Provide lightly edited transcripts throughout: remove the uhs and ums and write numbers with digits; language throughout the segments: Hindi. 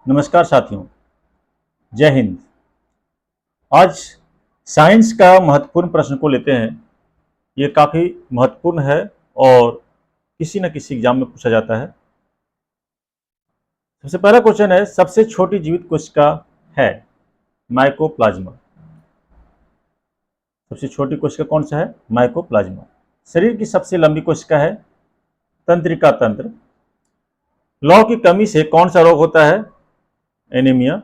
नमस्कार साथियों, जय हिंद। आज साइंस का महत्वपूर्ण प्रश्न को लेते हैं। ये काफ़ी महत्वपूर्ण है और किसी न किसी एग्जाम में पूछा जाता है। सबसे पहला क्वेश्चन है, सबसे छोटी जीवित कोशिका है माइकोप्लाज्मा। सबसे छोटी कोशिका कौन सा है? माइकोप्लाज्मा। शरीर की सबसे लंबी कोशिका है तंत्रिका तंत्र। लौह की कमी से कौन सा रोग होता है? एनीमिया।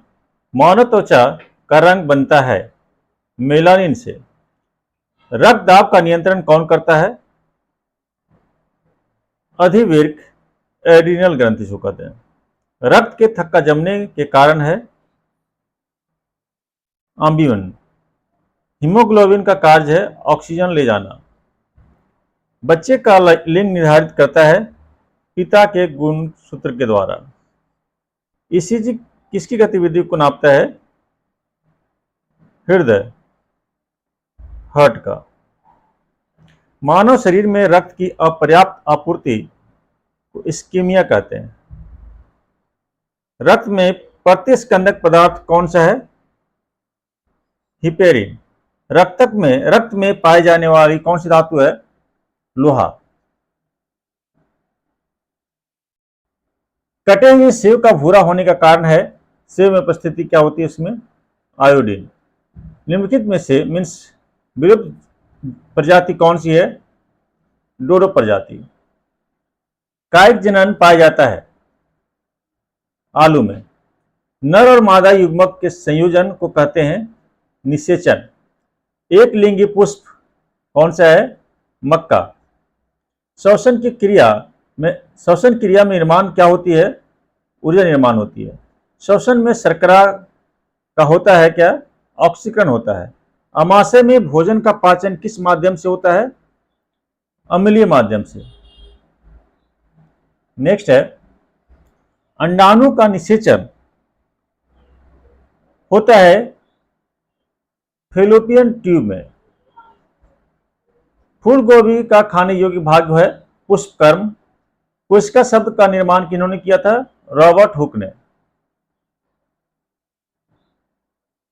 मानव त्वचा का रंग बनता है मेलानिन से। रक्त दाब का नियंत्रण कौन करता है? अधिवृक्क एड्रिनल ग्रंथि को कहते हैं। रक्त के थक्का जमने के कारण है अम्बियन। हीमोग्लोबिन का कार्य है ऑक्सीजन ले जाना। बच्चे का लिंग निर्धारित करता है पिता के गुणसूत्र के द्वारा। ईसीजी किसकी गतिविधि को नापता है? हृदय, हार्ट का। मानव शरीर में रक्त की अपर्याप्त आपूर्ति को इस्कीमिया कहते हैं। रक्त में प्रतिस्कंदक पदार्थ कौन सा है? हिपेरिन। रक्त में पाई जाने वाली कौन सी धातु है? लोहा। कटे हुए सेव का भूरा होने का कारण है? सेव में उपस्थिति क्या होती है इसमें? आयोडीन। निम्नलिखित में से मीन्स विलुप्त प्रजाति कौन सी है? डोडो प्रजाति। कायिक जनन पाया जाता है आलू में। नर और मादा युग्मक के संयोजन को कहते हैं निषेचन। एक लिंगी पुष्प कौन सा है? मक्का। श्वसन क्रिया में निर्माण क्या होती है? ऊर्जा निर्माण होती है। श्वसन में शर्करा का होता है क्या? ऑक्सीकरण होता है। अमाशय में भोजन का पाचन किस माध्यम से होता है? अम्लीय माध्यम से। नेक्स्ट है, अंडाणु का निषेचन होता है फेलोपियन ट्यूब में। फूल गोभी का खाने योग्य भाग है पुष्पकर्म। कोशिका शब्द का निर्माण किन्होंने किया था? रॉबर्ट हुक ने।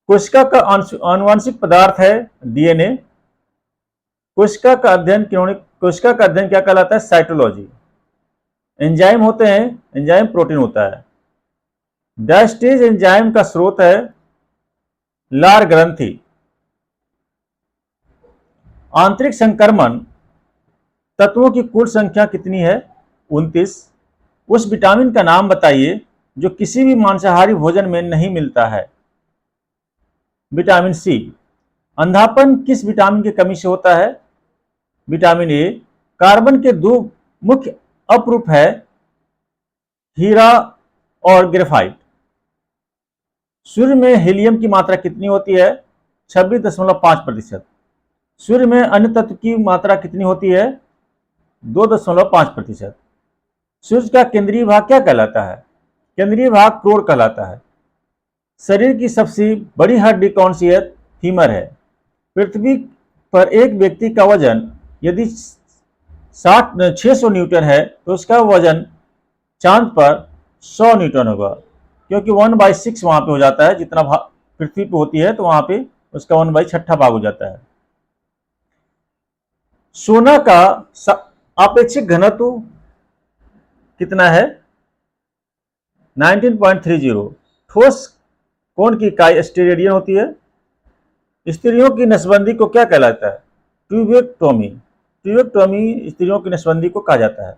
कोशिका का आनुवंशिक पदार्थ है डीएनए। कोशिका का अध्ययन क्या कहलाता है? साइटोलॉजी। एंजाइम होते हैं, एंजाइम प्रोटीन होता है। डायस्टेज एंजाइम का स्रोत है लार ग्रंथि। आंतरिक संक्रमण तत्वों की कुल संख्या कितनी है? 29। उस विटामिन का नाम बताइए जो किसी भी मांसाहारी भोजन में नहीं मिलता है। Vitamin C. अंधापन किस विटामिन की कमी से होता है? Vitamin A. कार्बन के दो मुख्य अपरूप है हीरा और ग्रेफाइट। सूर्य में हीलियम की मात्रा कितनी होती है? 26.5%। सूर्य में अन्य तत्व की मात्रा कितनी होती है? 2.5%। सूर्य का केंद्रीय भाग क्या कहलाता है? केंद्रीय भाग क्रोड़ कहलाता है। शरीर की सबसे बड़ी हड्डी कौन सी है? फीमर है। पृथ्वी पर एक व्यक्ति का वजन यदि 600 न्यूटन है तो उसका वजन चांद पर 100 न्यूटन होगा, क्योंकि 1/6 वहां पे हो जाता है। जितना पृथ्वी पे होती है तो वहां पे उसका 1/6 भाग हो जाता है। सोना का आपेक्षिक घनत्व कितना है? 19.30। ठोस कोण की इकाई स्टेरेडियन होती है। स्त्रियों की नसबंदी को क्या कहलाता है? ट्यूबेक्टोमी। ट्यूबेक्टोमी स्त्रियों की नसबंदी को कहा जाता है।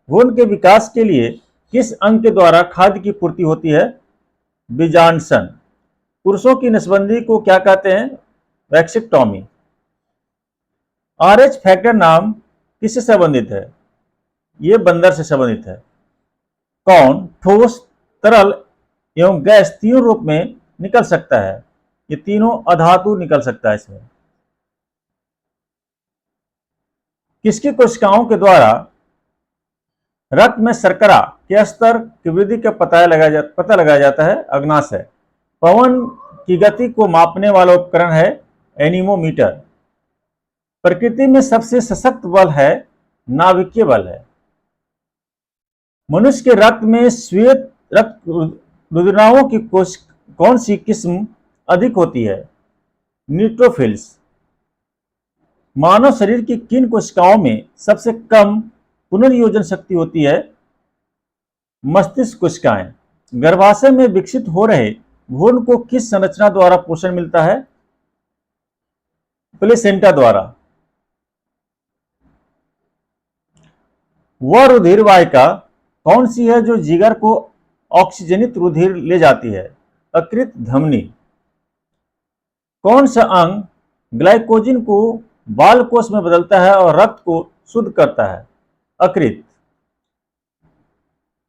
भ्रूण के विकास के लिए किस अंग के द्वारा खाद्य की पूर्ति होती है? बीजांडसन। पुरुषों की नसबंदी को क्या कहते हैं? वैक्सेक्टोमी। RH फैक्टर नाम किससे संबंधित है? ये बंदर से संबंधित है। कौन ठोस, तरल एवं गैस तीनों रूप में निकल सकता है? ये तीनों अधातु निकल सकता है इसमें। किसकी कोशिकाओं के द्वारा रक्त में शर्करा के स्तर की वृद्धि का पता लगाया जाता है? अग्नाशय। पवन की गति को मापने वाला उपकरण है एनीमोमीटर। प्रकृति में सबसे सशक्त बल है नाभिकीय बल है। मनुष्य के रक्त में श्वेत रक्त रुधिराओं की कौन सी किस्म अधिक होती है? न्यूट्रोफिल्स। मानव शरीर की किन कोशिकाओं में सबसे कम पुनर्योजन शक्ति होती है? मस्तिष्क कोशिकाएं। गर्भाशय में विकसित हो रहे भ्रूण को किस संरचना द्वारा पोषण मिलता है? प्लेसेंटा द्वारा। वह रुधिर वाहिका कौन सी है जो जिगर को ऑक्सीजनित रुधिर ले जाती है? अकृत धमनी। कौन सा अंग ग्लाइकोजन को बाल कोष में बदलता है और रक्त को शुद्ध करता है? अकृत।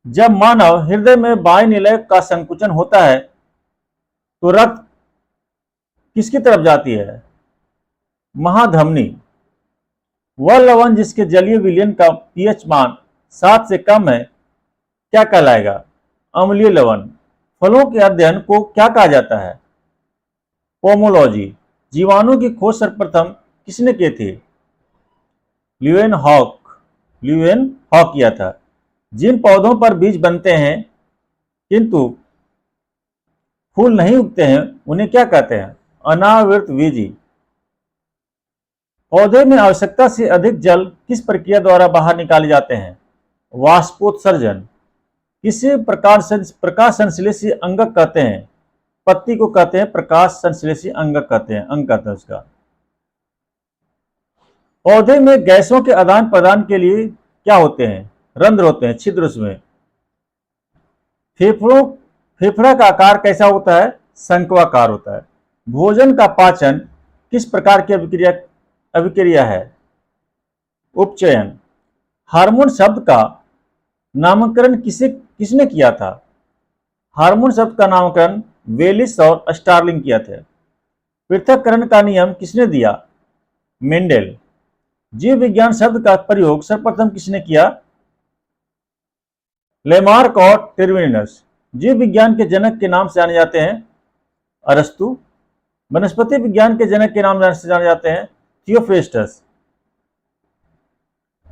जब मानव हृदय में वायुनिलय का संकुचन होता है तो रक्त किसकी तरफ जाती है? महाधमनी। वह लवण जिसके जलीय विलयन का पीएच मान 7 से कम है क्या कहलाएगा? अम्लीय लवण। फलों के अध्ययन को क्या कहा जाता है? पोमोलॉजी। जीवाणु की खोज सर्वप्रथम किसने की थी? ल्यूवेनहॉक किया था। जिन पौधों पर बीज बनते हैं किंतु फूल नहीं उगते हैं उन्हें क्या कहते हैं? अनावृत बीजी। पौधे में आवश्यकता से अधिक जल किस प्रक्रिया द्वारा बाहर निकाले जाते हैं? वाष्पोत्सर्जन। किसी प्रकाश संश्लेषी अंगक कहते हैं? पत्ती को कहते हैं प्रकाश संश्लेषी अंगक कहते हैं, अंग कहते हैं उसका। पौधे में गैसों के आदान प्रदान के लिए क्या होते हैं? रंध्र होते हैं, छिद्र उसमें। फेफड़ा का आकार कैसा होता है? शंक्वाकार होता है। भोजन का पाचन किस प्रकार की अभिक्रिया है? उपचयन। हार्मोन शब्द का नामकरण किसने किया था? हार्मोन शब्द का नामकरण वेलिस और स्टार्लिंग किया थे। पृथक्करण का नियम किसने दिया? मेंडेल। जीव विज्ञान शब्द का प्रयोग सर्वप्रथम किसने किया? लेमार्क और टर्बिनस। जीव विज्ञान के जनक के नाम से जाने जाते हैं? अरस्तु। वनस्पति विज्ञान के जनक के नाम से जाने जाते हैं? थियोफ्रेस्टस।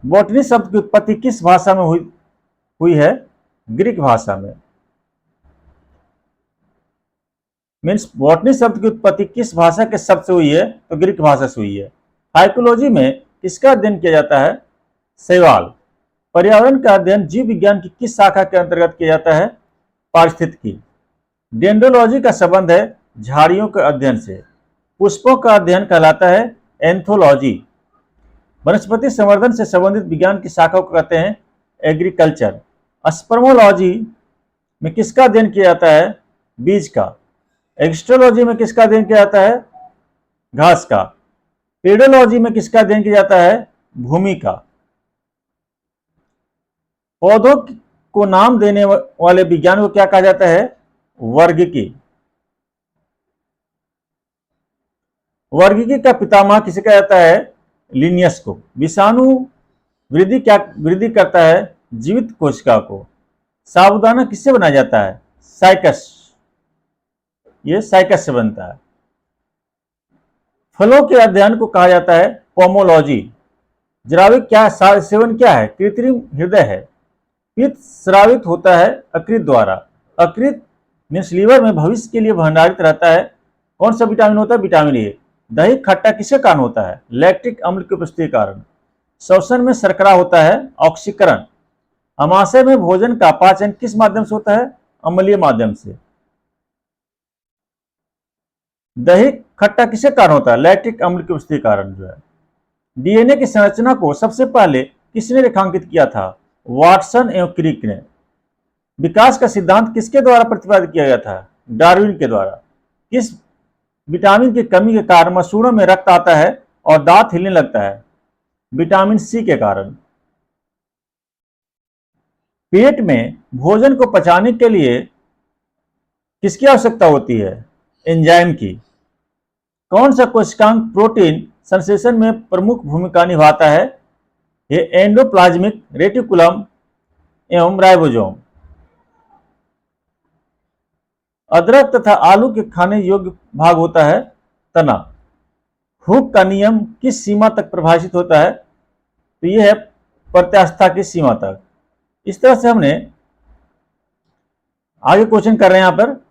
बॉटनी शब्द की उत्पत्ति किस भाषा में हुई है? ग्रीक भाषा में। मीन्स बॉटनी शब्द की उत्पत्ति किस भाषा के शब्द से हुई है? तो ग्रीक भाषा से हुई है। साइकोलॉजी में किसका अध्ययन किया जाता है? शैवाल। पर्यावरण का अध्ययन जीव विज्ञान की किस शाखा के अंतर्गत किया जाता है? पारिस्थितिकी। डेंड्रोलॉजी का संबंध है झाड़ियों के अध्ययन से। पुष्पों का अध्ययन कहलाता है एंथोलॉजी। वनस्पति संवर्धन से संबंधित विज्ञान की शाखा को कहते हैं एग्रीकल्चर। स्पर्मोलॉजी में किसका अध्ययन किया जाता है? बीज का। एस्ट्रोलॉजी में किसका अध्ययन किया जाता है? घास का। पेडोलॉजी में किसका अध्ययन किया जाता है? भूमि का। पौधों को नाम देने वाले विज्ञान को क्या कहा जाता है? वर्गीकी। वर्गीकी का पितामह किसे कहा जाता है? लिनियस को। विषाणु वृद्धि करता है जीवित कोशिका को। साबूदाना किससे बनाया जाता है? साइकस। ये साइकस से बनता है। फलों के अध्ययन को कहा जाता है पोमोलॉजी। जराविक सेवन क्या है? कृत्रिम हृदय है। पित्त स्रावित होता है अकृत द्वारा। अकृत मीन्स लीवर में भविष्य के लिए भंडारित रहता है। कौन सा विटामिन होता है? Vitamin A. दही खट्टा किसके कारण होता है? लैक्टिक अम्ल की उपस्थिति के कारण। श्वसन में शर्करा होता है ऑक्सीकरण। अमाशय में भोजन का पाचन किस माध्यम से होता है? अम्लीय माध्यम से। दही खट्टा किसके कारण होता है? लैक्टिक अम्ल की उपस्थिति के कारण जो है। डीएनए की संरचना को सबसे पहले किसने रेखांकित किया था? वाटसन एवं क्रिक ने। विकास का सिद्धांत किसके द्वारा प्रतिपादित किया गया था? डार्विन के द्वारा। किस विटामिन की कमी के कारण मसूड़ों में रक्त आता है और दांत हिलने लगता है? विटामिन सी के कारण। पेट में भोजन को पचाने के लिए किसकी आवश्यकता होती है? एंजाइम की। कौन सा कोशिकांग प्रोटीन संश्लेषण में प्रमुख भूमिका निभाता है? ये एंडोप्लाज्मिक रेटिकुलम एवं राइबोसोम। अदरक तथा आलू के खाने योग्य भाग होता है तना। हुक का नियम किस सीमा तक परिभाषित होता है? तो यह है प्रत्यास्थता की सीमा तक। इस तरह से हमने आगे क्वेश्चन कर रहे हैं यहां पर,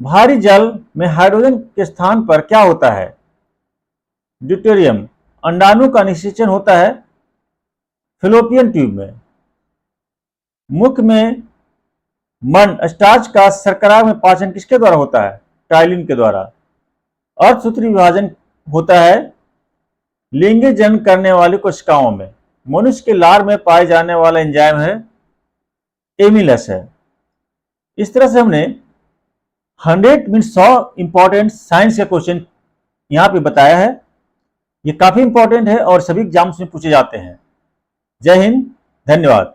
भारी जल में हाइड्रोजन के स्थान पर क्या होता है? ड्यूटेरियम। अंडाणु का निषेचन होता है फेलोपियन ट्यूब में। मुख में मंड स्टार्च का शर्करा में पाचन किसके द्वारा होता है? टाइलिन के द्वारा। अर्धसूत्री विभाजन होता है लिंग जन्म करने वाली कोशिकाओं में। मनुष्य के लार में पाए जाने वाला एंजाइम है एमिलस है। इस तरह से हमने 100 मीन्स 100 इंपॉर्टेंट साइंस के क्वेश्चन यहां पे बताया है। ये काफी इंपॉर्टेंट है और सभी एग्जाम्स में पूछे जाते हैं। जय हिंद, धन्यवाद।